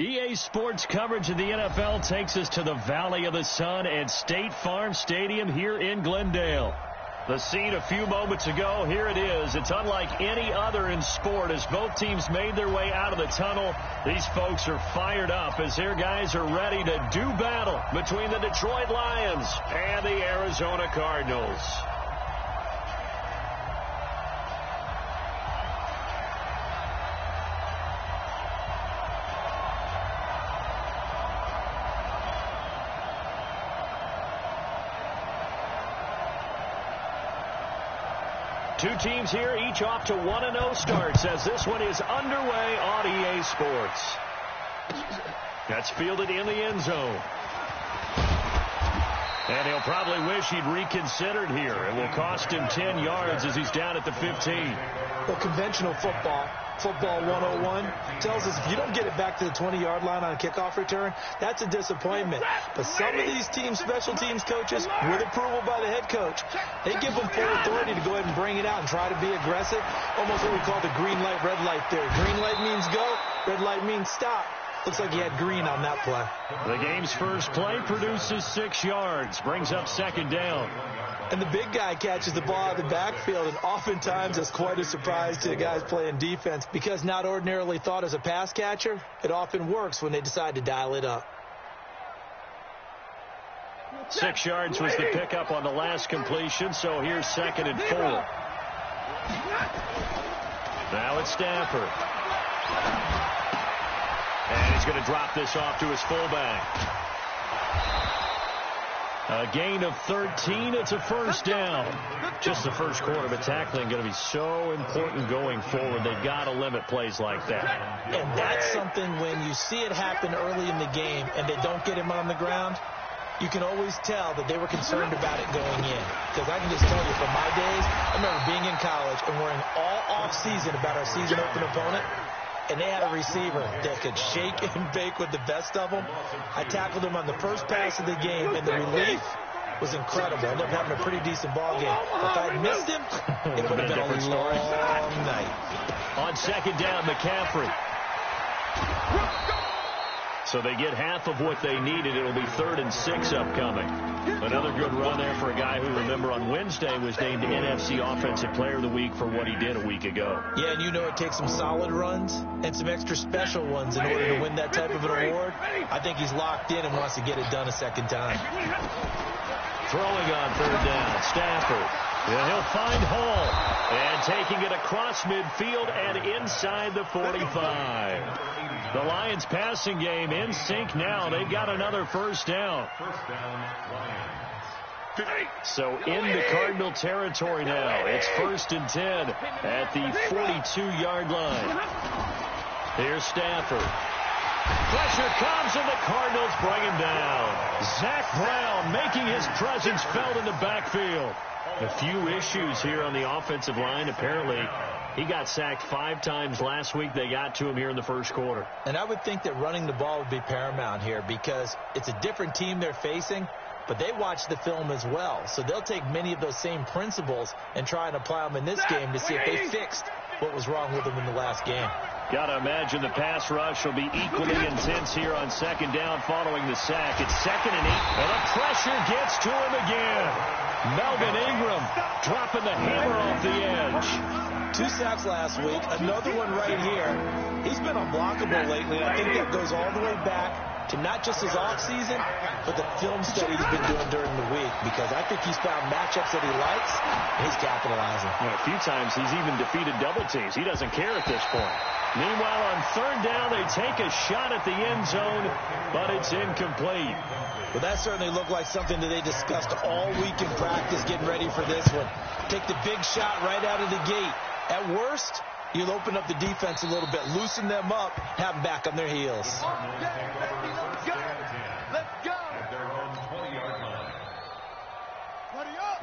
EA Sports coverage of the NFL takes us to the Valley of the Sun at State Farm Stadium here in Glendale. The scene a few moments ago, here it is. It's unlike any other in sport as both teams made their way out of the tunnel. These folks are fired up as their guys are ready to do battle between the Detroit Lions and the Arizona Cardinals. Two teams here, each off to 1-0 starts as this one is underway on EA Sports. That's fielded in the end zone. And he'll probably wish he'd reconsidered here. It will cost him 10 yards as he's down at the 15. Well, conventional football 101, tells us if you don't get it back to the 20-yard line on a kickoff return, that's a disappointment. But some of these teams, special teams coaches, with approval by the head coach, they give them full authority to go ahead and bring it out and try to be aggressive. Almost what we call the green light, red light theory. Green light means go, red light means stop. Looks like he had green on that play. The game's first play produces 6 yards, brings up second down. And the big guy catches the ball out of the backfield, and oftentimes that's quite a surprise to the guys playing defense because not ordinarily thought as a pass catcher, it often works when they decide to dial it up. 6 yards was the pickup on the last completion, so here's 2nd and 4. Now it's Stafford. And he's going to drop this off to his fullback. A gain of 13. It's a first down. Just the first quarter, but tackling going to be so important going forward. They've got to limit plays like that. And that's something when you see it happen early in the game and they don't get him on the ground, you can always tell that they were concerned about it going in. Because I can just tell you from my days, I remember being in college and worrying all off-season about our season open opponent. And they had a receiver that could shake and bake with the best of them. I tackled him on the first pass of the game, and the relief was incredible. I ended up having a pretty decent ball game. If I had missed him, it would have been a long night. On second down, McCaffrey. So they get half of what they needed. It'll be 3rd and 6 upcoming. Another good run there for a guy who, remember, on Wednesday was named NFC Offensive Player of the Week for what he did a week ago. Yeah, and you know it takes some solid runs and some extra special ones in order to win that type of an award. I think he's locked in and wants to get it done a second time. Throwing on 3rd down, Stafford. And he'll find Hall. And taking it across midfield and inside the 45. The Lions passing game in sync now. They've got another first down. So into Cardinal territory now. It's 1st and 10 at the 42-yard line. Here's Stafford. Pressure comes and the Cardinals bring him down. Zach Brown making his presence felt in the backfield. A few issues here on the offensive line. Apparently, he got sacked 5 times last week. They got to him here in the first quarter. And I would think that running the ball would be paramount here because it's a different team they're facing, but they watch the film as well. So they'll take many of those same principles and try and apply them in this game to see if they fixed what was wrong with them in the last game. Got to imagine the pass rush will be equally intense here on second down following the sack. It's 2nd and 8, and the pressure gets to him again. Melvin Ingram dropping the hammer off the edge. 2 sacks last week, another one right here. He's been unblockable lately, and I think that goes all the way back to not just his offseason, but the film study he's been doing during the week, because I think he's found matchups that he likes, and he's capitalizing. A few times he's even defeated double teams. He doesn't care at this point. Meanwhile, on 3rd down, they take a shot at the end zone, but it's incomplete. Well, that certainly looked like something that they discussed all week in practice getting ready for this one. Take the big shot right out of the gate. At worst, you'll open up the defense a little bit, loosen them up, have them back on their heels. Let's go.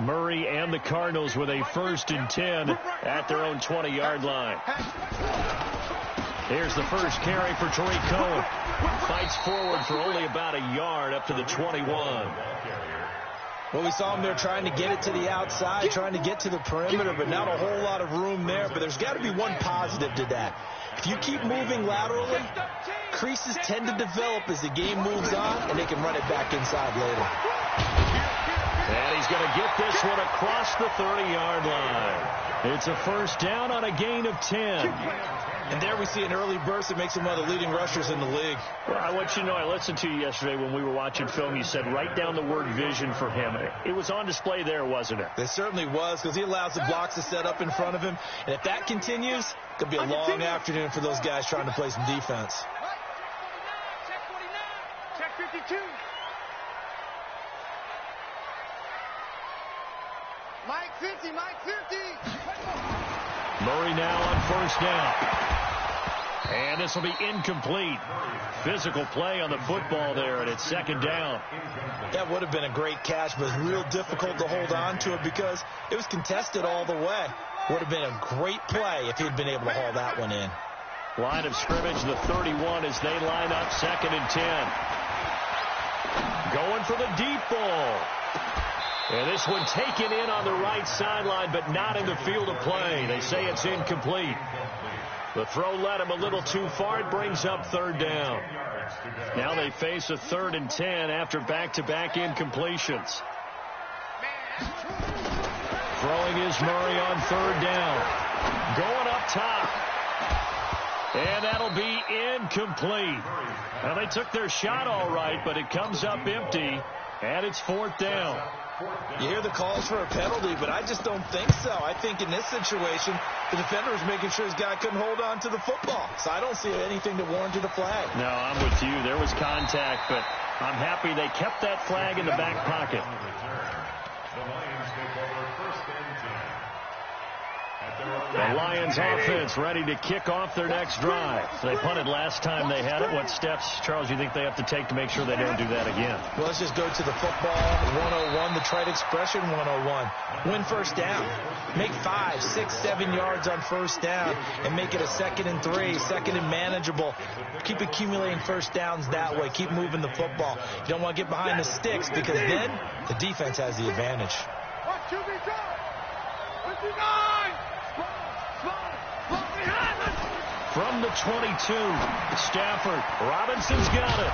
Murray and the Cardinals with a 1st and 10 at their own 20-yard line. Here's the first carry for Tariq Cohen. Fights forward for only about a yard up to the 21. Well, we saw him there trying to get it to the outside, trying to get to the perimeter, but not a whole lot of room there. But there's got to be one positive to that. If you keep moving laterally, creases tend to develop as the game moves on, and they can run it back inside later. And he's going to get this one across the 30-yard line. It's a first down on a gain of 10. And there we see an early burst that makes him one of the leading rushers in the league. Well, I want you to know, I listened to you yesterday when we were watching film. You said write down the word vision for him. It was on display there, wasn't it? It certainly was, because he allows the blocks to set up in front of him. And if that continues, it could be a long afternoon for those guys trying to play some defense. Check 49. Check 52. Mike 50, Mike 50. Murray now on first down. And this will be incomplete. Physical play on the football there, and it's second down. That would have been a great catch, but it's real difficult to hold on to it because it was contested all the way. Would have been a great play if he'd been able to haul that one in. Line of scrimmage, the 31 as they line up, second and 10. Going for the deep ball. And this one taken in on the right sideline, but not in the field of play. They say it's incomplete. The throw led him a little too far. It brings up third down. Now they face a 3rd and 10 after back-to-back incompletions. Throwing is Murray on third down. Going up top. And that'll be incomplete. Now they took their shot all right, but it comes up empty, and it's 4th down. You hear the calls for a penalty, but I just don't think so. I think in this situation, the defender was making sure his guy couldn't hold on to the football. So I don't see anything that warranted a flag. No, I'm with you. There was contact, but I'm happy they kept that flag in the back pocket. The Lions offense ready to kick off their next drive. They punted last time they had it. What steps, Charles, you think they have to take to make sure they don't do that again? Well, let's just go to the football 101, the trite expression 101. Win first down. Make 5, 6, 7 yards on first down and make it a 2nd and 3, 2nd and manageable. Keep accumulating first downs that way. Keep moving the football. You don't want to get behind the sticks because then the defense has the advantage. From the 22, Stafford. Robinson's got it.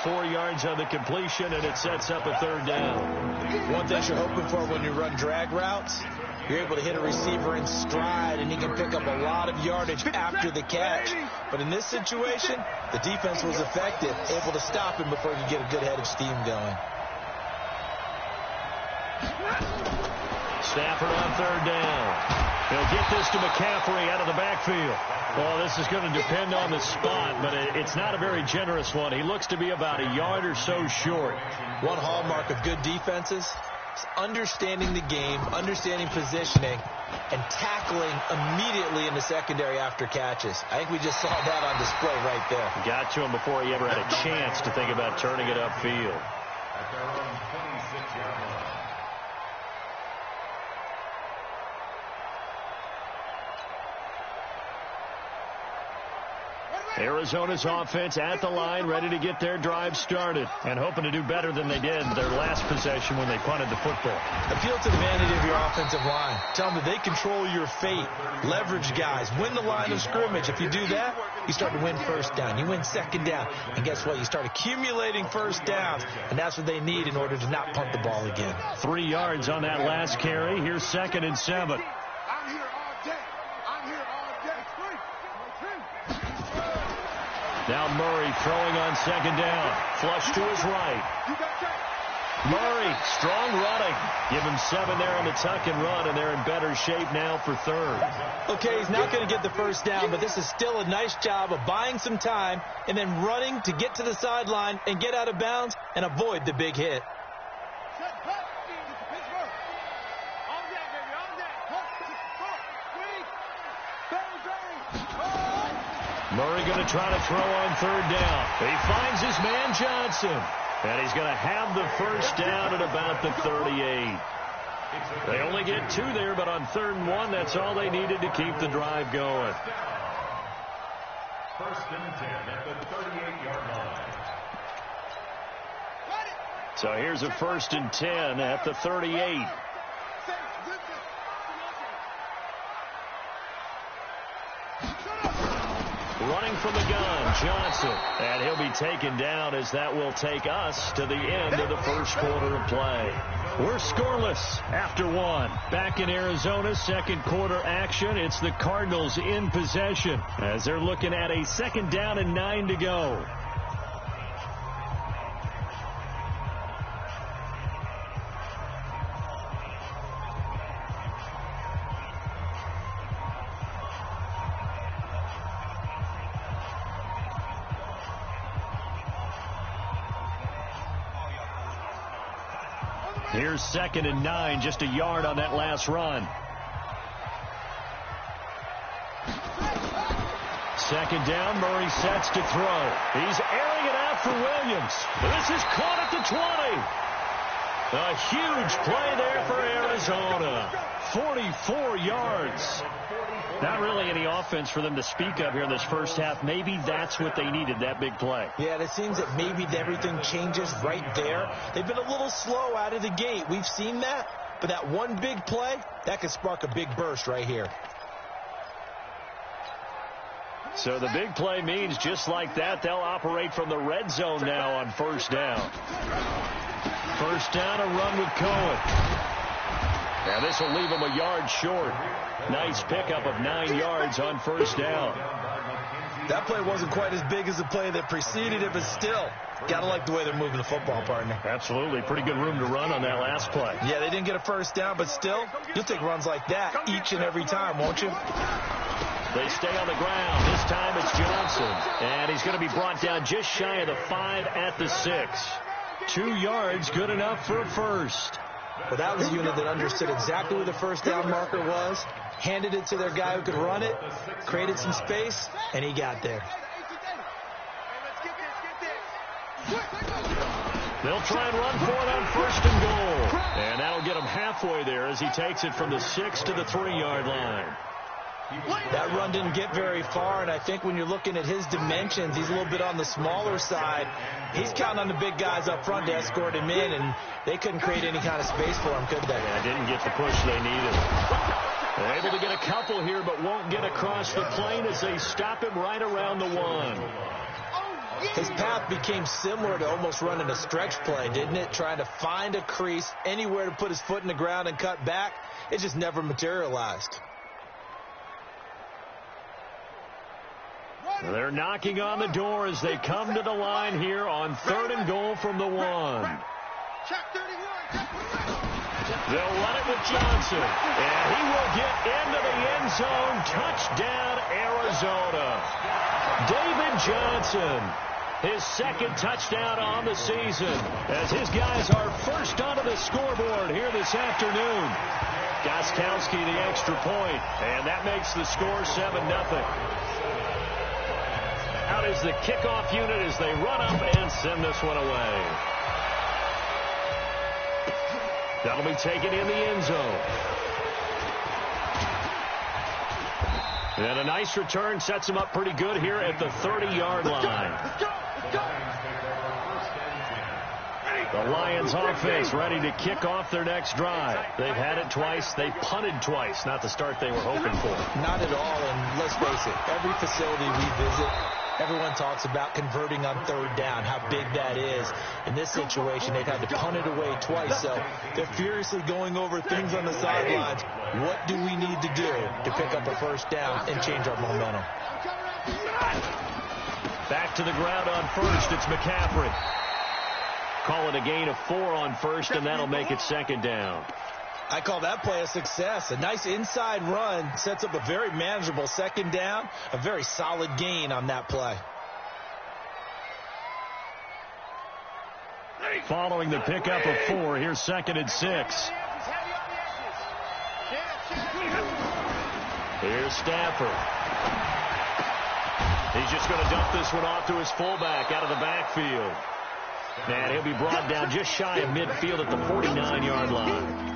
4 yards on the completion, and it sets up a 3rd down. One thing you're hoping for when you run drag routes, you're able to hit a receiver in stride, and he can pick up a lot of yardage after the catch. But in this situation, the defense was effective, able to stop him before he could get a good head of steam going. Stafford on 3rd down. They'll get this to McCaffrey out of the backfield. Well, this is going to depend on the spot, but it's not a very generous one. He looks to be about a yard or so short. One hallmark of good defenses is understanding the game, understanding positioning, and tackling immediately in the secondary after catches. I think we just saw that on display right there. Got to him before he ever had a chance to think about turning it upfield. Arizona's offense at the line, ready to get their drive started and hoping to do better than they did their last possession when they punted the football. Appeal to the vanity of your offensive line. Tell them that they control your fate. Leverage guys. Win the line of scrimmage. If you do that, you start to win first down. You win 2nd down. And guess what? You start accumulating first downs, and that's what they need in order to not punt the ball again. 3 yards on that last carry. Here's 2nd and 7. Now Murray throwing on 2nd down. Flush to his right. Murray, strong running. Give him 7 there on the tuck and run, and they're in better shape now for 3rd. Okay, he's not going to get the first down, but this is still a nice job of buying some time and then running to get to the sideline and get out of bounds and avoid the big hit. Murray going to try to throw on 3rd down. He finds his man Johnson. And he's going to have the first down at about the 38. They only get 2 there, but on 3rd and 1, that's all they needed to keep the drive going. 1st and 10 at the 38-yard line. So here's a 1st and 10 at the 38. Running from the gun, Johnson. And he'll be taken down as that will take us to the end of the first quarter of play. We're scoreless after one. Back in Arizona, second quarter action. It's the Cardinals in possession as they're looking at a 2nd down and 9 to go. Here's 2nd and 9, just a yard on that last run. 2nd down, Murray sets to throw. He's airing it out for Williams. This is caught at the 20. A huge play there for Arizona. 44 yards. Not really any offense for them to speak of here in this first half. Maybe that's what they needed, that big play. Yeah, it seems that maybe everything changes right there. They've been a little slow out of the gate. We've seen that. But that one big play, that could spark a big burst right here. So the big play means just like that, they'll operate from the red zone now on 1st down. 1st down, a run with Cohen. And this will leave him a yard short. Nice pickup of 9 yards on 1st down. That play wasn't quite as big as the play that preceded it, but still, got to like the way they're moving the football, partner. Absolutely. Pretty good room to run on that last play. Yeah, they didn't get a 1st down, but still, you'll take runs like that each and every time, won't you? They stay on the ground. This time it's Johnson. And he's going to be brought down just shy of the 5 at the 6. 2 yards, good enough for a first. Well, that was a unit that understood exactly where the 1st down marker was, handed it to their guy who could run it, created some space, and he got there. They'll try and run for it on 1st and goal. And that'll get him halfway there as he takes it from the 6 to the 3-yard line. That run didn't get very far, and I think when you're looking at his dimensions, he's a little bit on the smaller side. He's counting on the big guys up front to escort him in, and they couldn't create any kind of space for him, could they? Yeah, didn't get the push they needed. They're able to get a couple here, but won't get across the plane as they stop him right around the 1. His path became similar to almost running a stretch play, didn't it? Trying to find a crease, anywhere to put his foot in the ground and cut back. It just never materialized. They're knocking on the door as they come to the line here on 3rd and goal from the 1. They'll run it with Johnson, and he will get into the end zone. Touchdown, Arizona. David Johnson, his 2nd touchdown on the season, as his guys are first onto the scoreboard here this afternoon. Gostkowski the extra point, and that makes the score 7-0. Out is the kickoff unit as they run up and send this one away. That'll be taken in the end zone. And a nice return sets them up pretty good here at the 30-yard line. The Lions offense ready to kick off their next drive. They've had it twice. They punted twice. Not the start they were hoping for. Not at all, and let's face it, every facility we visit, everyone talks about converting on 3rd down, how big that is. In this situation, they've had to punt it away twice, so they're furiously going over things on the sidelines. What do we need to do to pick up a 1st down and change our momentum? Back to the ground on 1st. It's McCaffrey. Call it a gain of 4 on 1st, and that'll make it 2nd down. I call that play a success. A nice inside run sets up a very manageable 2nd down, a very solid gain on that play. Following the pickup of 4, here's 2nd and 6. Here's Stafford. He's just going to dump this one off to his fullback out of the backfield. And he'll be brought down just shy of midfield at the 49-yard line.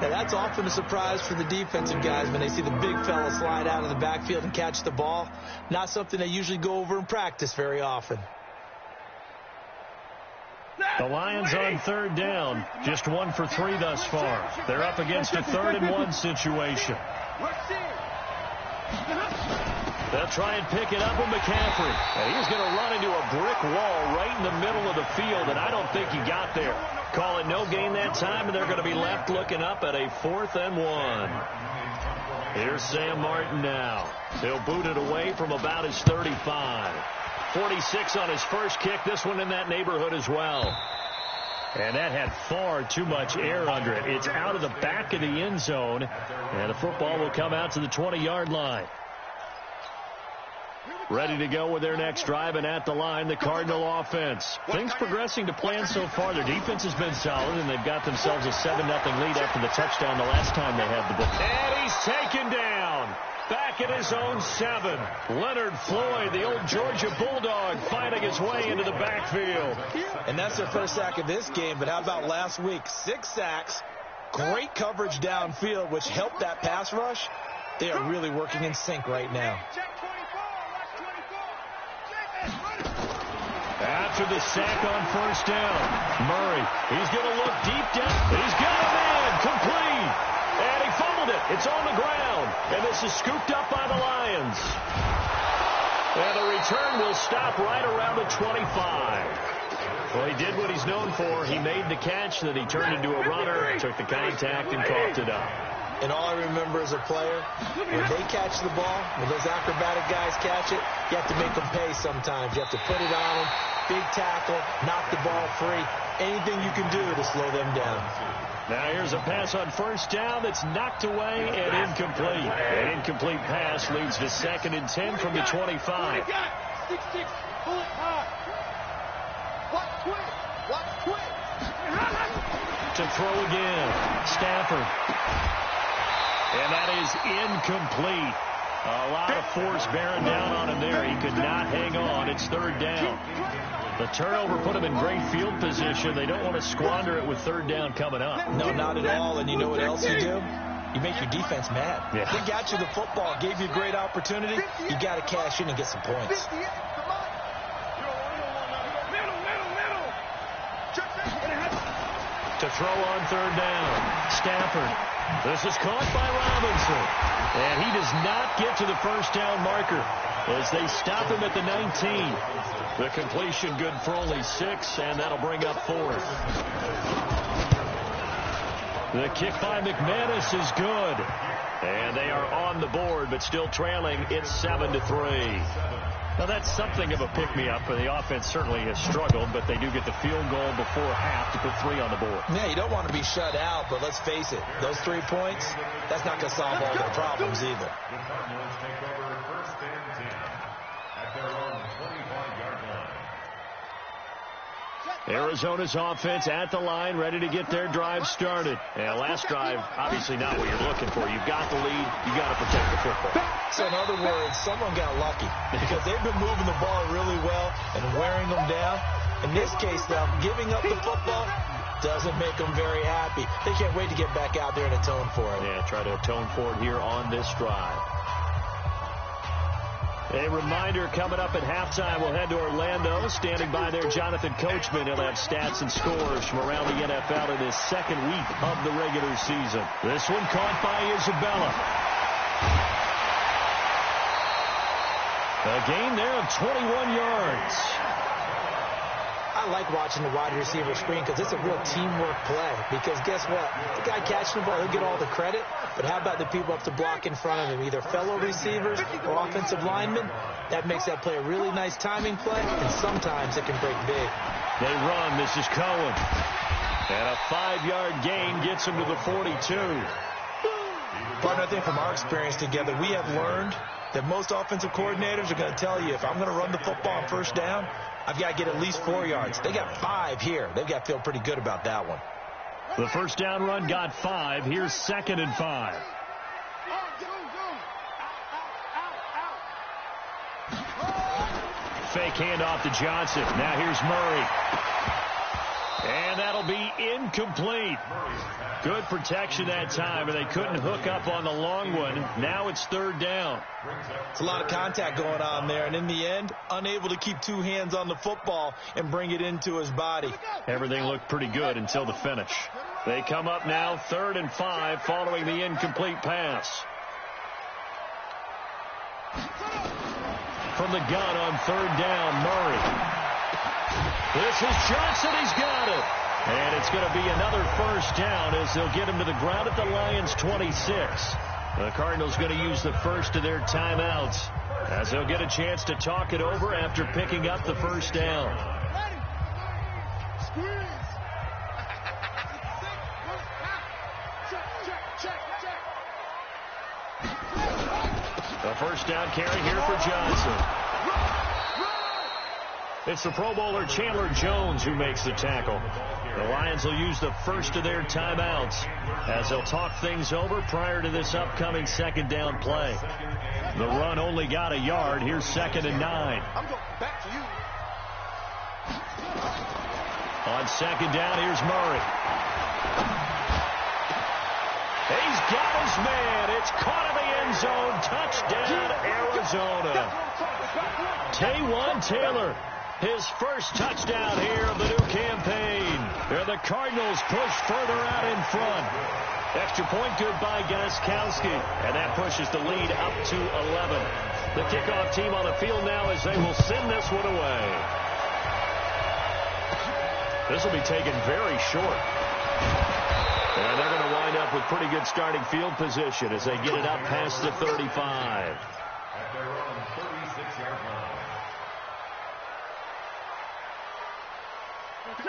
Now, that's often a surprise for the defensive guys when they see the big fella slide out of the backfield and catch the ball. Not something they usually go over in practice very often. The Lions on 3rd down, just 1 for 3 thus far. They're up against a 3rd and 1 situation. They'll They'll try and pick it up with McCaffrey. And he's going to run into a brick wall right in the middle of the field, and I don't think he got there. Call it no gain that time, and they're going to be left looking up at a 4th and 1. Here's Sam Martin now. He'll boot it away from about his 35. 46 on his first kick. This one in that neighborhood as well. And that had far too much air under it. It's out of the back of the end zone, and the football will come out to the 20-yard line. Ready to go with their next drive, and at the line, the Cardinal offense. Things progressing to plan so far. Their defense has been solid, and they've got themselves a 7-0 lead after the touchdown the last time they had the ball. And he's taken down. Back at his own 7. Leonard Floyd, the old Georgia Bulldog, fighting his way into the backfield. And that's their first sack of this game, but how about last week? 6 sacks, great coverage downfield, which helped that pass rush. They are really working in sync right now. After the sack on first down, Murray, he's going to look deep down. He's got a man, complete. And he fumbled it. It's on the ground. And this is scooped up by the Lions. And the return will stop right around the 25. Well, he did what he's known for. He made the catch, then he turned into a runner, took the contact, and coughed it up. And all I remember as a player, when they catch the ball, when those acrobatic guys catch it, you have to make them pay sometimes. You have to put it on them, big tackle, knock the ball free. Anything you can do to slow them down. Now here's a pass on first down that's knocked away and incomplete. An incomplete pass leads to 2nd and 10 from the 25. 6-6, pull it hard. Watch quick. To throw again, Stafford. And that is incomplete. A lot of force bearing down on him there. He could not hang on. It's 3rd down. The turnover put him in great field position. They don't want to squander it with 3rd down coming up. No, not at all. And you know what else you do? You make your defense mad. Yeah. They got you the football, gave you a great opportunity. You got to cash in and get some points. To throw on 3rd down, Stafford. This is caught by Robinson. And he does not get to the first down marker as they stop him at the 19. The completion good for only 6, and that'll bring up 4th. The kick by McManus is good. And they are on the board, but still trailing. It's 7-3. Now, that's something of a pick-me-up, and the offense certainly has struggled, but they do get the field goal before half to put 3 on the board. Yeah, you don't want to be shut out, but let's face it, those 3 points, that's not going to solve all their problems either. The Cardinals take over 1st and 10 at their own 25-yard line. Arizona's offense at the line, ready to get their drive started. And last drive, obviously not what you're looking for. You've got the lead. You've got to protect the football. So in other words, someone got lucky because they've been moving the ball really well and wearing them down. In this case, though, giving up the football doesn't make them very happy. They can't wait to get back out there and atone for it. Yeah, try to atone for it here on this drive. A reminder, coming up at halftime, we'll head to Orlando. Standing by there, Jonathan Coachman. He'll have stats and scores from around the NFL in his 2nd week of the regular season. This one caught by Isabella. A gain there of 21 yards. I like watching the wide receiver screen because it's a real teamwork play. Because guess what? The guy catching the ball, he'll get all the credit. But how about the people up to block in front of him? Either fellow receivers or offensive linemen. That makes that play a really nice timing play. And sometimes it can break big. They run. This is Cohen. And a 5-yard gain gets him to the 42. Partner, I think from our experience together, we have learned that most offensive coordinators are going to tell you, if I'm going to run the football on first down, I've got to get at least 4 yards. They got 5 here. They've got to feel pretty good about that one. The first down run got 5. Here's 2nd and 5. Fake handoff to Johnson. Now here's Murray. And that'll be incomplete. Good protection that time, and they couldn't hook up on the long one. Now it's 3rd down. It's a lot of contact going on there, and in the end, unable to keep 2 hands on the football and bring it into his body. Everything looked pretty good until the finish. They come up now 3rd and 5 following the incomplete pass. from the gun on third down. Murray. This is Johnson. He's got it. And it's going to be another first down as they'll get him to the ground at the Lions' 26. The Cardinals going to use the first of their timeouts as they'll get a chance to talk it over after picking up the first down. The first down carry here for Johnson. It's the Pro Bowler Chandler Jones who makes the tackle. The Lions will use the first of their timeouts as they'll talk things over prior to this upcoming second down play. The run only got a yard. Here's 2nd and 9. I'm going back to you. On second down, here's Murray. He's got his man. It's caught in the end zone. Touchdown, Arizona. Taywan Taylor, his first touchdown here of the new campaign. And the Cardinals push further out in front. Extra point good by Gostkowski. And that pushes the lead up to 11. The kickoff team on the field now as they will send this one away. This will be taken very short. And they're going to wind up with pretty good starting field position as they get it up past the 35. At their own 36-yard line.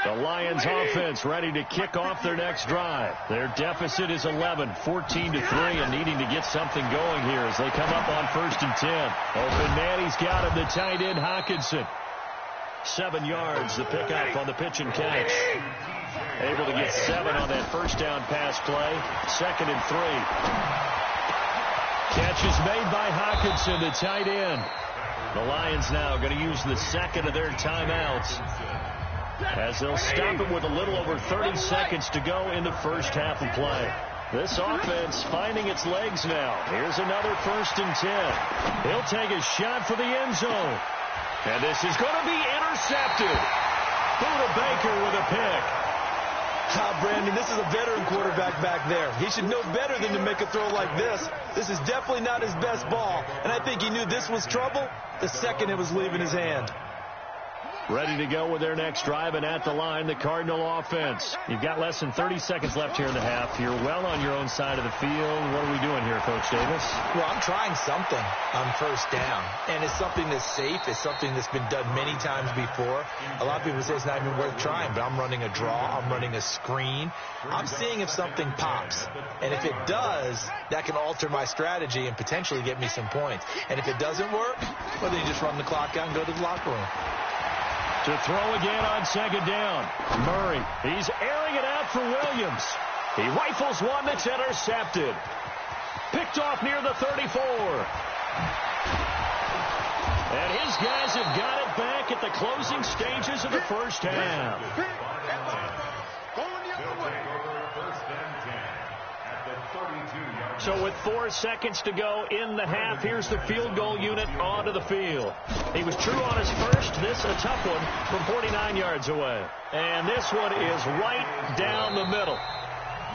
The Lions offense ready to kick off their next drive. Their deficit is 11, 14-3, and needing to get something going here as they come up on 1st and 10. Open man, he's got him, the tight end Hockenson. 7 yards, the pickup on the pitch and catch. Able to get 7 on that first down pass play. 2nd and 3. Catch is made by Hockenson, the tight end. The Lions now going to use the second of their timeouts as they'll stop it with a little over 30 seconds to go in the first half of play. This offense finding its legs now. Here's another 1st and 10. He'll take a shot for the end zone. And this is going to be intercepted. Buda Baker with a pick. Brandon, this is a veteran quarterback back there. He should know better than to make a throw like this. This is definitely not his best ball. And I think he knew this was trouble the second it was leaving his hand. Ready to go with their next drive, and at the line, the Cardinal offense. You've got less than 30 seconds left here in the half. You're well on your own side of the field. What are we doing here, Coach Davis? Well, I'm trying something on first down, and it's something that's safe. It's something that's been done many times before. A lot of people say it's not even worth trying, but I'm running a draw. I'm running a screen. I'm seeing if something pops, and if it does, that can alter my strategy and potentially get me some points. And if it doesn't work, well, then you just run the clock out and go to the locker room. To throw again on second down. Murray, he's airing it out for Williams. He rifles one that's intercepted. Picked off near the 34. And his guys have got it back at the closing stages of the first half. So with 4 seconds to go in the half, here's the field goal unit onto the field. He was true on his first. This a tough one from 49 yards away. And this one is right down the middle.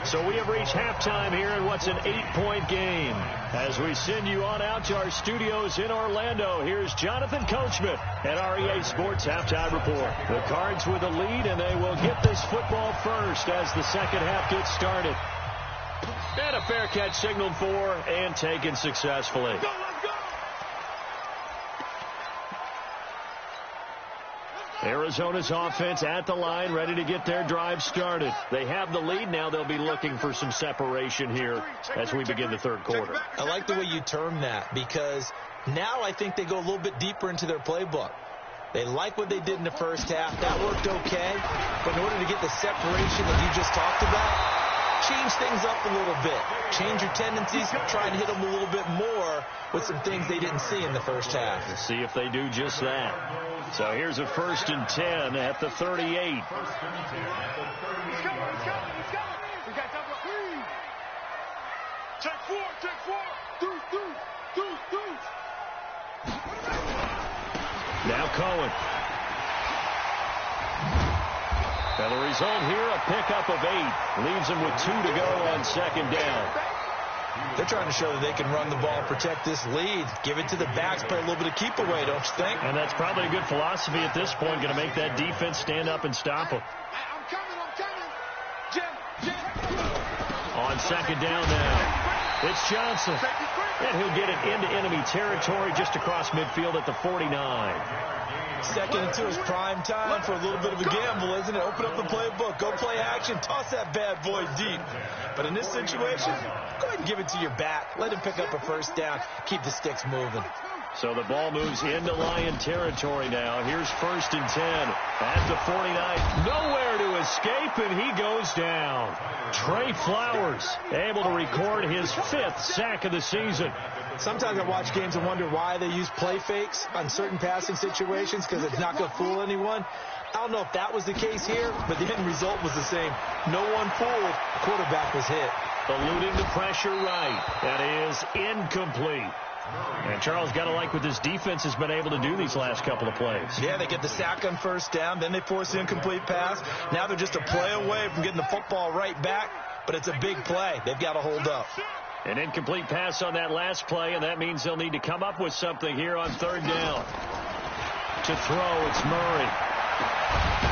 So we have reached halftime here in what's an 8-point game. As we send you on out to our studios in Orlando, here's Jonathan Coachman at our EA Sports Halftime Report. The Cards with the lead, and they will get this football first as the second half gets started. And a fair catch signaled for and taken successfully. Arizona's offense at the line, ready to get their drive started. They have the lead. Now they'll be looking for some separation here as we begin the third quarter. I like the way you term that, because now I think they go a little bit deeper into their playbook. They like what they did in the first half. That worked okay. But in order to get the separation that you just talked about, change things up a little bit. Change your tendencies. Try and hit them a little bit more with some things they didn't see in the first half. Let's see if they do just that. So here's a 1st and 10 at the 38. He's coming. We got double 3. Check 4. Deuce. Now Cohen. And the result here, a pickup of 8. Leaves him with 2 to go on second down. They're trying to show that they can run the ball, protect this lead, give it to the backs, play a little bit of keep away, don't you think? And that's probably a good philosophy at this point, going to make that defense stand up and stop them. I'm coming. Jim. On second down now, it's Johnson. And he'll get it into enemy territory just across midfield at the 49. Second and 2 is prime time for a little bit of a gamble, isn't it? Open up the playbook, go play action, toss that bad boy deep. But in this situation, go ahead and give it to your back. Let him pick up a first down. Keep the sticks moving. So the ball moves into Lion territory now. Here's 1st and 10 at the 49. Nowhere to escape, and he goes down. Trey Flowers able to record his 5th sack of the season. Sometimes I watch games and wonder why they use play fakes on certain passing situations, because it's not going to fool anyone. I don't know if that was the case here, but the end result was the same. No one fooled. The quarterback was hit. Eluding the pressure right. That is incomplete. And Charles, got to like what this defense has been able to do these last couple of plays. Yeah, they get the sack on first down, then they force the incomplete pass. Now they're just a play away from getting the football right back, but it's a big play. They've got to hold up. An incomplete pass on that last play, and that means they'll need to come up with something here on 3rd down. To throw, it's Murray.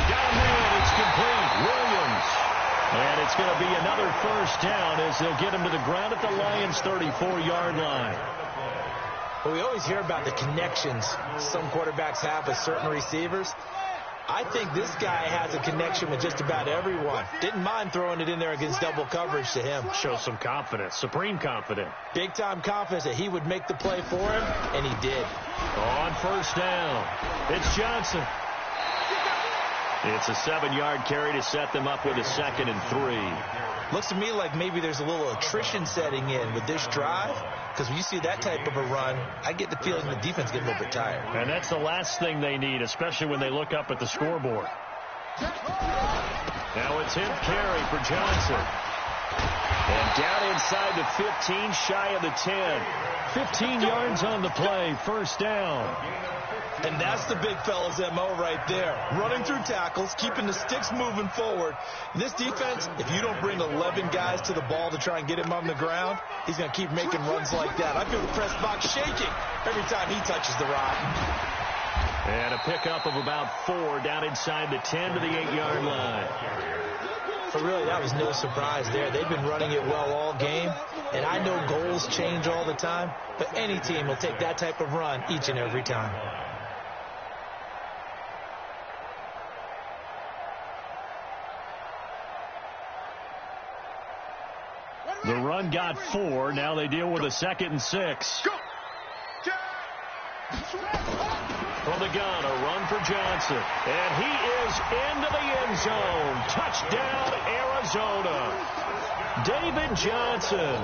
Got him in, it's complete. Williams. And it's going to be another first down as they'll get him to the ground at the Lions' 34-yard line. Well, we always hear about the connections some quarterbacks have with certain receivers. I think this guy has a connection with just about everyone. Didn't mind throwing it in there against double coverage to him. Shows some confidence, supreme confidence. Big-time confidence that he would make the play for him, and he did. On first down, it's Johnson. It's a 7-yard carry to set them up with a 2nd and 3. Looks to me like maybe there's a little attrition setting in with this drive, because when you see that type of a run, I get the feeling the defense gets a little bit tired. And that's the last thing they need, especially when they look up at the scoreboard. Now it's him carry for Johnson. And down inside the 15, shy of the 10. 15 yards on the play, first down. And that's the big fella's MO right there. Running through tackles, keeping the sticks moving forward. This defense, if you don't bring 11 guys to the ball to try and get him on the ground, he's going to keep making runs like that. I feel the press box shaking every time he touches the rock. And a pickup of about 4 down inside the 10 to the 8-yard line. But really, that was no surprise there. They've been running it well all game. And I know goals change all the time, but any team will take that type of run each and every time. The run got 4. Now they deal with a 2nd and 6. From the gun, a run for Johnson. And he is into the end zone. Touchdown, Arizona. David Johnson.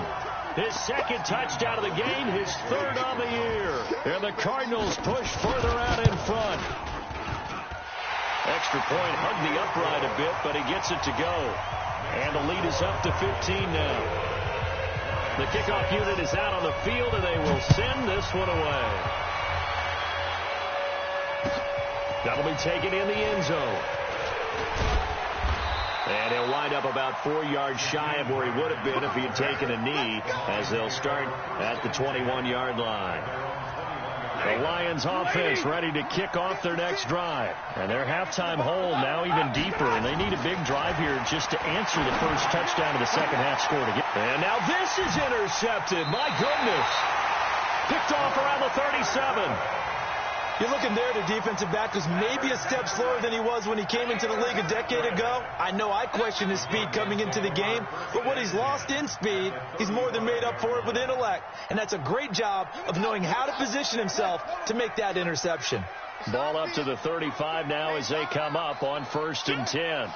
His 2nd touchdown of the game, his 3rd on the year. And the Cardinals push further out in front. Extra point hugged the upright a bit, but he gets it to go. And the lead is up to 15 now. The kickoff unit is out on the field, and they will send this one away. That'll be taken in the end zone. And he'll wind up about 4 yards shy of where he would have been if he had taken a knee, as they'll start at the 21-yard line. The Lions offense ready to kick off their next drive. And their halftime hole now even deeper. And they need a big drive here just to answer the first touchdown of the second half score to get. And now this is intercepted. My goodness. Picked off around the 37. You're looking there, the defensive back was maybe a step slower than he was when he came into the league a decade ago. I know I questioned his speed coming into the game, but what he's lost in speed, he's more than made up for it with intellect. And that's a great job of knowing how to position himself to make that interception. Ball up to the 35 now as they come up on 1st and 10.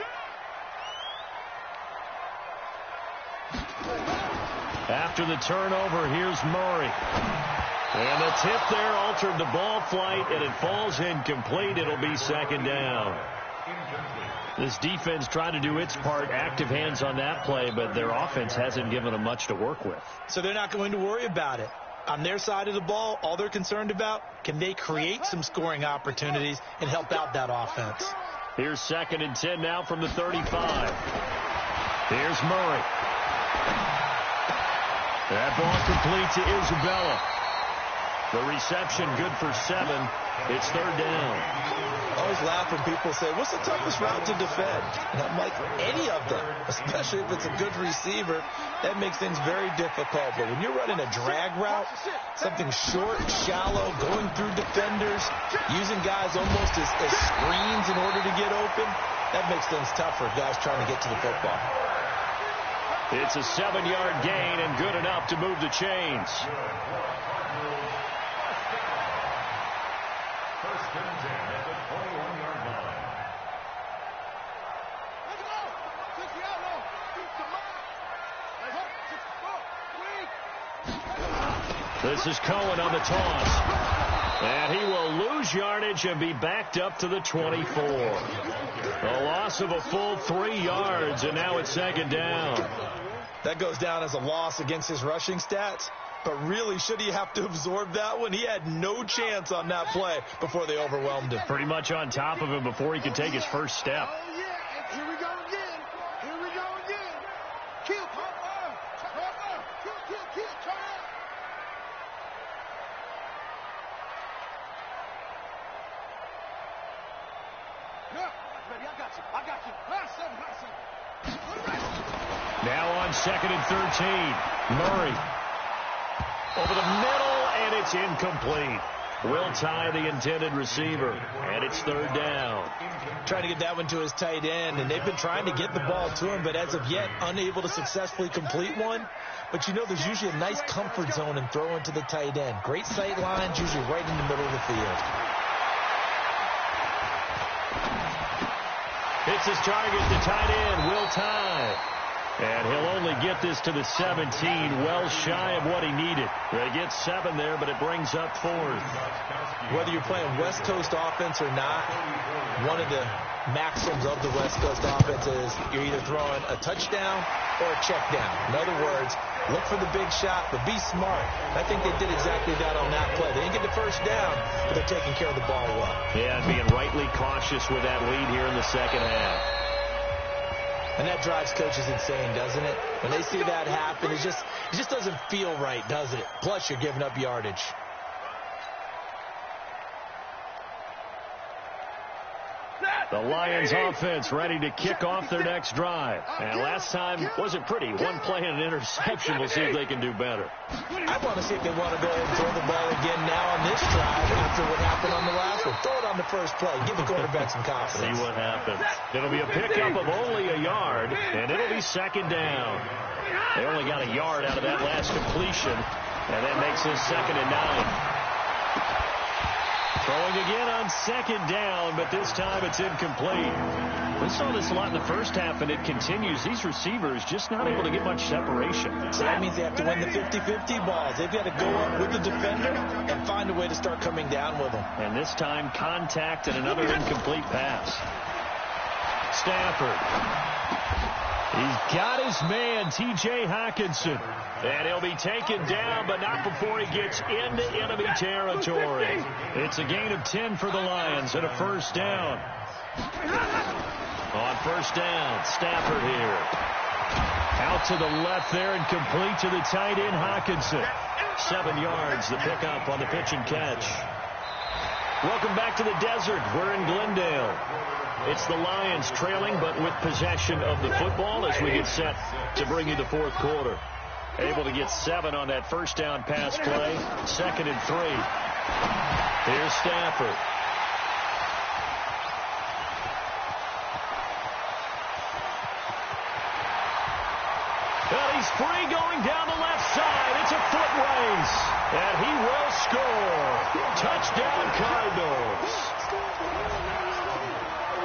After the turnover, here's Murray. And the tip there altered the ball flight, and it falls incomplete. It'll be 2nd down. This defense tried to do its part, active hands on that play, but their offense hasn't given them much to work with. So they're not going to worry about it. On their side of the ball, all they're concerned about, can they create some scoring opportunities and help out that offense? Here's 2nd and 10 now from the 35. Here's Murray. That ball complete to Isabella. The reception good for 7. It's third down. I always laugh when people say, what's the toughest route to defend? And I'm like, any of them, especially if it's a good receiver. That makes things very difficult. But when you're running a drag route, something short, shallow, going through defenders, using guys almost as screens in order to get open, that makes things tough for guys trying to get to the football. It's a 7-yard gain and good enough to move the chains. First and 10 at the 21-yard line. Let's go. Take the outlaw. Keep the mark. This is Cohen on the toss. And he will lose yardage and be backed up to the 24. A loss of a full 3 yards, and now it's second down. That goes down as a loss against his rushing stats. But really, should he have to absorb that one? He had no chance on that play before they overwhelmed him. Pretty much on top of him before he could take his first step. Oh, yeah. Here we go again. Here we go again. Kill, Harper. Kill. Turn up. Yeah, baby, I got you. Last seven. Now on 2nd and 13. Murray. Over the middle, and it's incomplete. Will tie the intended receiver, and it's third down. Trying to get that one to his tight end, and they've been trying to get the ball to him, but as of yet, unable to successfully complete one. But you know, there's usually a nice comfort zone in throwing to the tight end. Great sight lines, usually right in the middle of the field. It's his target, the tight end, Will tie. And he'll only get this to the 17, well shy of what he needed. They get 7 there, but it brings up 4th. Whether you're playing West Coast offense or not, one of the maxims of the West Coast offense is you're either throwing a touchdown or a check down. In other words, look for the big shot, but be smart. I think they did exactly that on that play. They didn't get the first down, but they're taking care of the ball well. Yeah, and being rightly cautious with that lead here in the second half. And that drives coaches insane, doesn't it? When they see that happen, it just doesn't feel right, does it? Plus, you're giving up yardage. The Lions offense ready to kick off their next drive. And last time wasn't pretty. One play and an interception. We'll see if they can do better. I want to see if they want to go ahead and throw the ball again now on this drive after what happened on the last one. Throw it on the first play. Give the quarterback some confidence. See what happens. It'll be a pickup of only a yard, and it'll be second down. They only got a yard out of that last completion, and that makes this 2nd and 9. Throwing again on second down, but this time it's incomplete. We saw this a lot in the first half, and it continues. These receivers just not able to get much separation. So that means they have to win the 50-50 balls. They've got to go up with the defender and find a way to start coming down with them. And this time, contact and another incomplete pass. Stafford. He's got his man, T.J. Hawkinson. And he'll be taken down, but not before he gets into enemy territory. It's a gain of 10 for the Lions and a first down. On first down, Stafford here. Out to the left there and complete to the tight end, Hawkinson. 7 yards, the pickup on the pitch and catch. Welcome back to the desert. We're in Glendale. It's the Lions trailing, but with possession of the football as we get set to bring you the fourth quarter. Able to get 7 on that first down pass play. 2nd and 3. Here's Stafford. And he's free going down the left side. It's a foot race. And he will score. Touchdown Cardinals.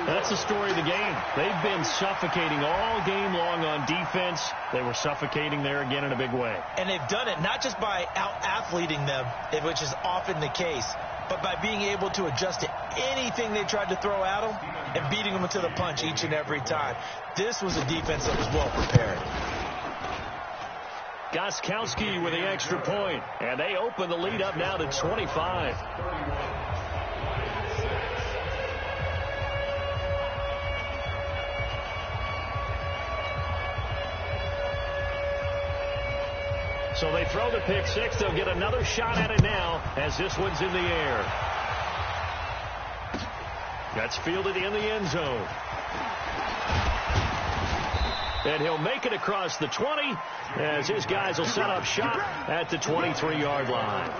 That's the story of the game. They've been suffocating all game long on defense. They were suffocating there again in a big way. And they've done it not just by out-athleting them, which is often the case, but by being able to adjust to anything they tried to throw at them and beating them to the punch each and every time. This was a defense that was well prepared. Gostkowski with the extra point, and they open the lead up now to 25. So they throw the pick six. They'll get another shot at it now as this one's in the air. That's fielded in the end zone. And he'll make it across the 20 as his guys will set up shop at the 23-yard line.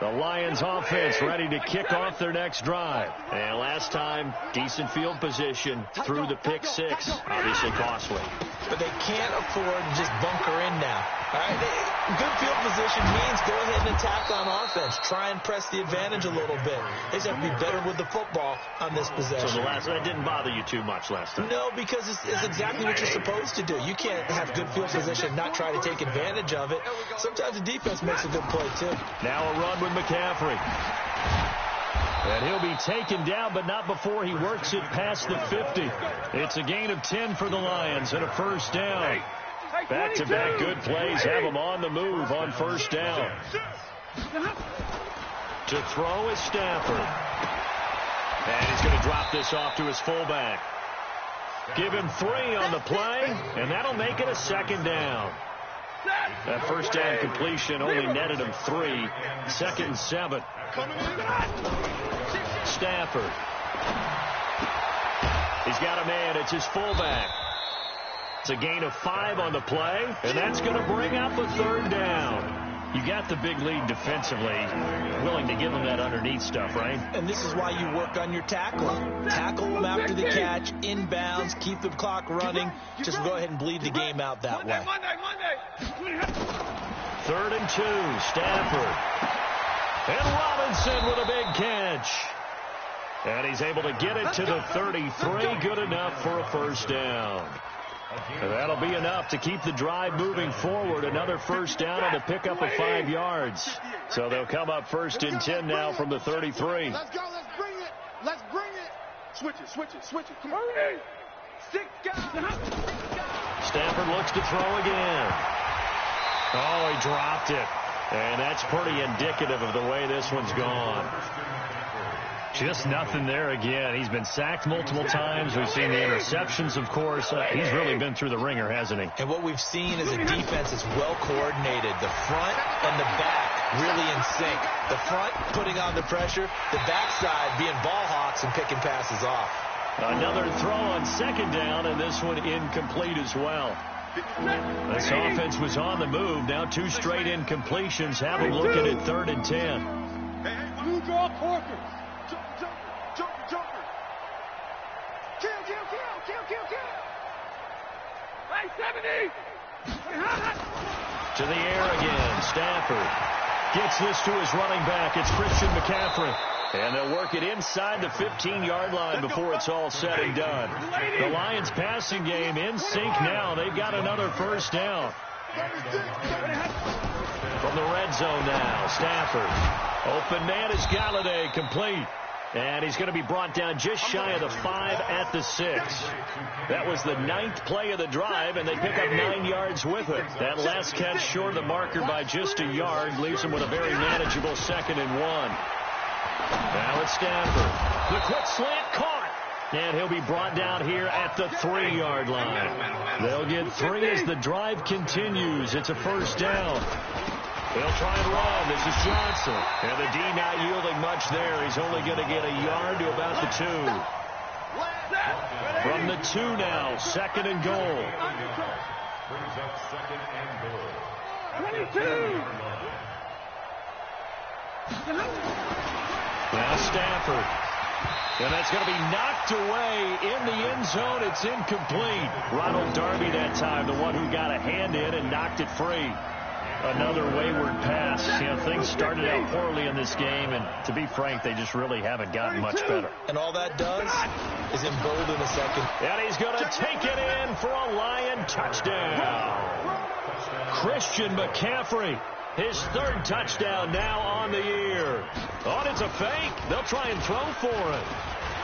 The Lions offense ready to kick off their next drive. And last time, decent field position through the pick six. Obviously costly. But they can't afford to just bunker in now. All right, good field position means go ahead and attack on offense. Try and press the advantage a little bit. They just have to be better with the football on this possession. So that didn't bother you too much last time? No, because it's exactly what you're supposed to do. You can't have good field position and not try to take advantage of it. Sometimes the defense makes a good play, too. Now a run with McCaffrey. And he'll be taken down, but not before he works it past the 50. It's a gain of 10 for the Lions and a first down. Back-to-back good plays have them on the move on first down. To throw is Stafford. And he's going to drop this off to his fullback. Give him 3 on the play, and that'll make it a second down. That first down completion only netted him 3. Second and 7. Stafford. He's got a man. It's his fullback. It's a gain of 5 on the play, and that's going to bring up a third down. You got the big lead defensively, willing to give them that underneath stuff, right? And this is why you work on your tackling. Tackle them after the catch, inbounds, keep the clock running. Just go ahead and bleed the game out that way. Third and 2, Stafford. And Robinson with a big catch. And he's able to get it to the 33. Good enough for a first down. And that'll be enough to keep the drive moving forward. Another first down on the pickup of 5 yards. So they'll come up first and 10 now from the 33. Let's go. Let's bring it. Let's bring it. Switch it. Come on. Stafford looks to throw again. Oh, he dropped it. And that's pretty indicative of the way this one's gone. Just nothing there again. He's been sacked multiple times. We've seen the interceptions, of course. He's really been through the ringer, hasn't he? And what we've seen is a defense that's well coordinated. The front and the back really in sync. The front putting on the pressure. The backside being ball hawks and picking passes off. Another throw on second down, and this one incomplete as well. This offense was on the move. Now 2 straight incompletions have him looking at 3rd and 10. Hey, blue draw Parker. Jumper. Kill. Hey, 70. To the air again. Stafford gets this to his running back. It's Christian McCaffrey. And they'll work it inside the 15-yard line before it's all said and done. The Lions passing game in sync now. They've got another first down. From the red zone now, Stafford. Open man is Galladay, complete. And he's going to be brought down just shy of the 5 at the 6. That was the 9th play of the drive, and they pick up 9 yards with it. That last catch short of the marker by just a yard leaves them with a very manageable 2nd and 1. Now it's Stafford. The quick slant caught. And he'll be brought down here at the 3-yard line. They'll get 3 as the drive continues. It's a first down. They'll try and run. This is Johnson. And the D not yielding much there. He's only going to get a yard to about the 2. From the 2 now, 2nd and goal. Brings up 2nd and goal. 22. Now Stafford. And that's going to be knocked away in the end zone. It's incomplete. Ronald Darby that time, the one who got a hand in and knocked it free. Another wayward pass. You know, things started out poorly in this game, and to be frank, they just really haven't gotten much better. And all that does is embolden a second. And he's going to take it in for a Lion touchdown. Christian McCaffrey, his 3rd touchdown now on the year. Oh, it's a fake. They'll try and throw for it.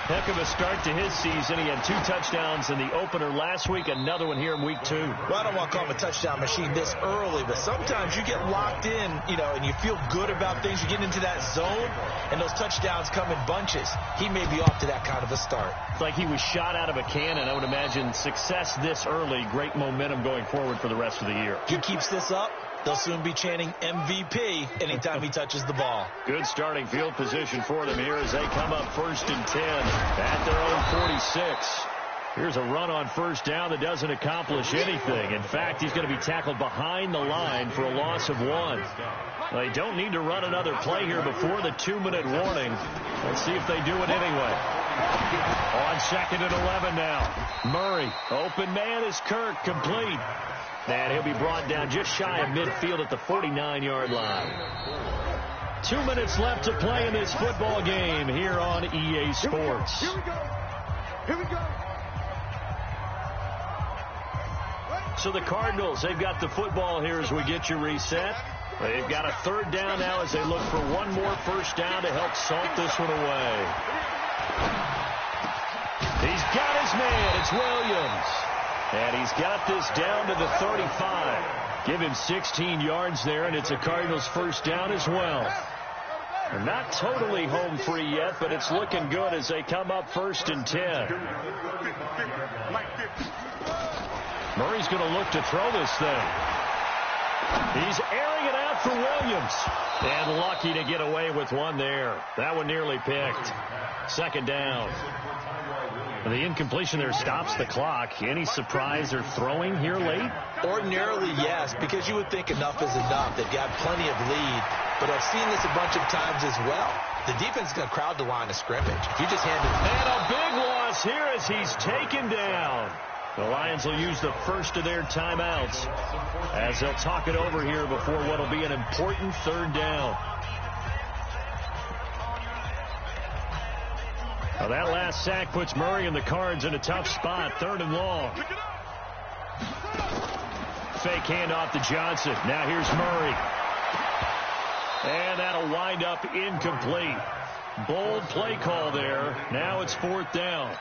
Heck of a start to his season. He had 2 touchdowns in the opener last week, another one here in week 2. Well, I don't want to call him a touchdown machine this early, but sometimes you get locked in, and you feel good about things. You get into that zone, and those touchdowns come in bunches. He may be off to that kind of a start. It's like he was shot out of a cannon. I would imagine success this early, great momentum going forward for the rest of the year. He keeps this up, they'll soon be chanting MVP anytime he touches the ball. Good starting field position for them here as they come up 1st and 10 at their own 46. Here's a run on 1st down that doesn't accomplish anything. In fact, he's going to be tackled behind the line for a loss of 1. They don't need to run another play here before the 2-minute warning. Let's see if they do it anyway. On 2nd and 11 now. Murray, open man is Kirk, complete. And he'll be brought down just shy of midfield at the 49-yard line. 2 minutes left to play in this football game here on EA Sports. Here we go. Here we go. So the Cardinals, they've got the football here as we get you reset. They've got a 3rd down now as they look for one more 1st down to help salt this one away. He's got his man. It's Williams. And he's got this down to the 35. Give him 16 yards there, and it's a Cardinals 1st down as well. They're not totally home free yet, but it's looking good as they come up 1st and 10. Murray's going to look to throw this thing. He's airing it out for Williams. And lucky to get away with one there. That one nearly picked. 2nd down. And the incompletion there stops the clock. Any surprise they're throwing here late? Ordinarily, yes, because you would think enough is enough. They've got plenty of lead. But I've seen this a bunch of times as well. The defense is going to crowd the line of scrimmage. If you just hand it. And a big loss here as he's taken down. The Lions will use the first of their timeouts as they'll talk it over here before what will be an important 3rd down. Now that last sack puts Murray and the Cards in a tough spot. 3rd and long. Fake handoff to Johnson. Now here's Murray. And that'll wind up incomplete. Bold play call there. Now it's 4th down.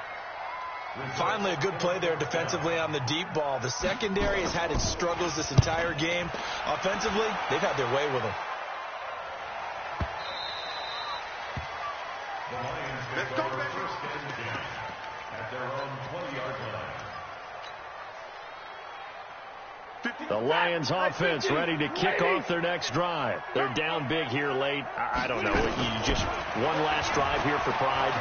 Finally, a good play there defensively on the deep ball. The secondary has had its struggles this entire game. Offensively, they've had their way with them. Let's go, baby. At their own 20-yard line. The Lions offense ready to kick off their next drive. They're down big here late. I don't know. You just one last drive here for pride.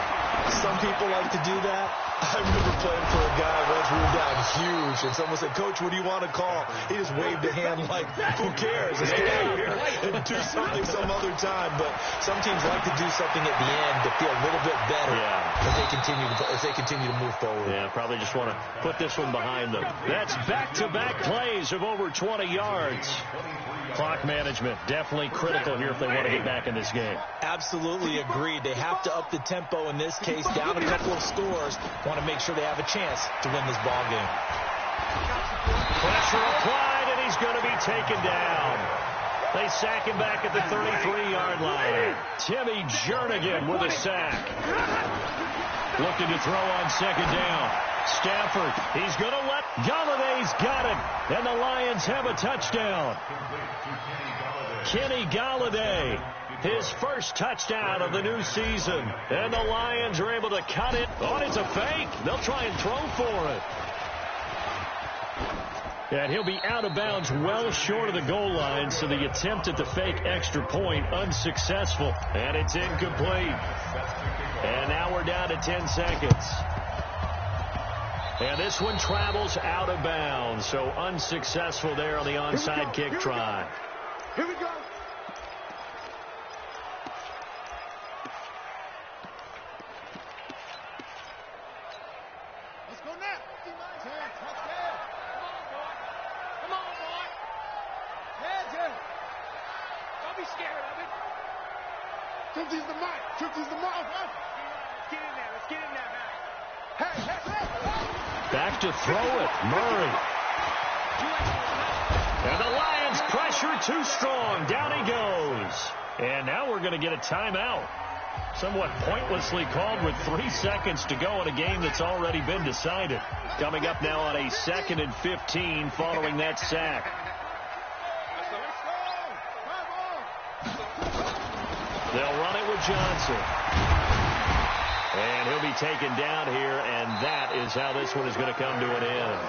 Some people like to do that. I remember playing for a guy once we were down huge, and someone said, "Coach, what do you want to call?" He just waved a hand like, "Who cares? Let's get out here and do something some other time." But some teams like to do something at the end to feel a little bit better as they continue to move forward. Yeah, probably just want to put this one behind them. That's back-to-back plays of over 20 yards. Clock management definitely critical here if they want to get back in this game. Absolutely agreed. They have to up the tempo in this case, down a couple of scores. Want to make sure they have a chance to win this ball game. Pressure applied, and he's going to be taken down. They sack him back at the 33-yard line. Timmy Jernigan with a sack. Looking to throw on 2nd down. Stafford, he's going to let Galladay's got it. And the Lions have a touchdown. Kenny Galladay, his first touchdown of the new season. And the Lions are able to cut it. Oh, it's a fake. They'll try and throw for it. And he'll be out of bounds well short of the goal line, so the attempt at the fake extra point unsuccessful. And it's incomplete. And now we're down to 10 seconds. And this one travels out of bounds, so unsuccessful there on the onside kick try. Here we go. Let's go now. Touchdown. Come on, boy. Yeah. Don't be scared of it. Tripsy's the mic. Tripsy's the mic. Let's get in there, man. Hey. Back to throw it, Murray. And the Lions pressure too strong. Down he goes. And now we're going to get a timeout. Somewhat pointlessly called with 3 seconds to go in a game that's already been decided. Coming up now on a 2nd and 15 following that sack. They'll run it with Johnson. And he'll be taken down here, and that is how this one is going to come to an end.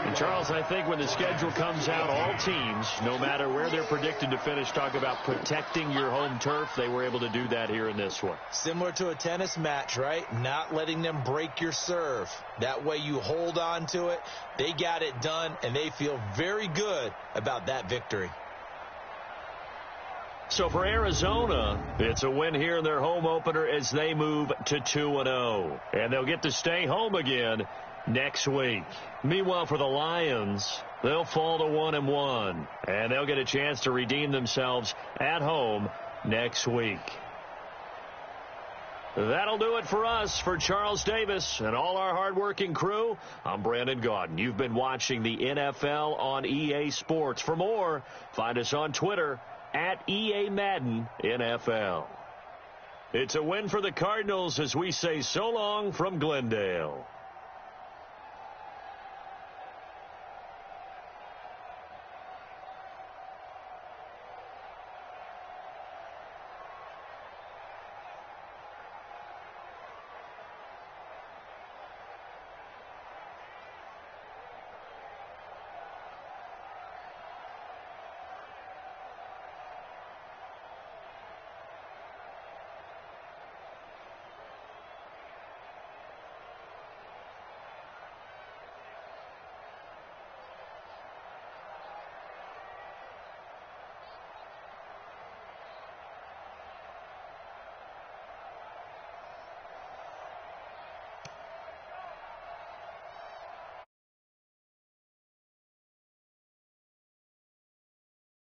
And Charles, I think when the schedule comes out, all teams, no matter where they're predicted to finish, talk about protecting your home turf. They were able to do that here in this one. Similar to a tennis match, right? Not letting them break your serve. That way you hold on to it. They got it done, and they feel very good about that victory. So for Arizona, it's a win here in their home opener as they move to 2-0. And they'll get to stay home again next week. Meanwhile, for the Lions, they'll fall to 1-1. And they'll get a chance to redeem themselves at home next week. That'll do it for us. For Charles Davis and all our hardworking crew, I'm Brandon Gaudin. You've been watching the NFL on EA Sports. For more, find us on Twitter at EA Madden NFL. It's a win for the Cardinals as we say so long from Glendale.